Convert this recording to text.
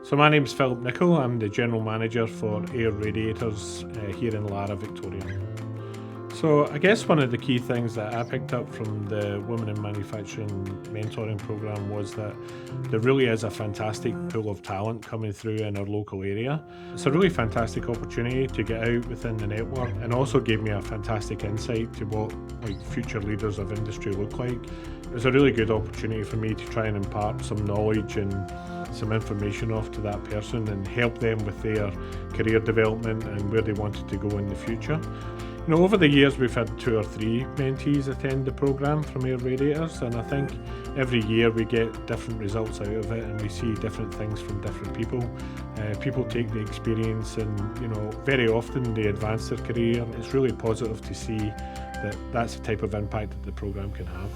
So my name's Philip Nichol. I'm the General Manager for Air Radiators here in Lara, Victoria. So I guess one of the key things that I picked up from the Women in Manufacturing mentoring program was that there really is a fantastic pool of talent coming through in our local area. It's a really fantastic opportunity to get out within the network, and also gave me a fantastic insight to what future leaders of industry look like. It was a really good opportunity for me to try and impart some knowledge and some information off to that person and help them with their career development and where they wanted to go in the future. Over the years we've had 2 or 3 mentees attend the programme from Air Radiators, and I think every year we get different results out of it and we see different things from different people. People take the experience and very often they advance their career. It's really positive to see that that's the type of impact that the programme can have.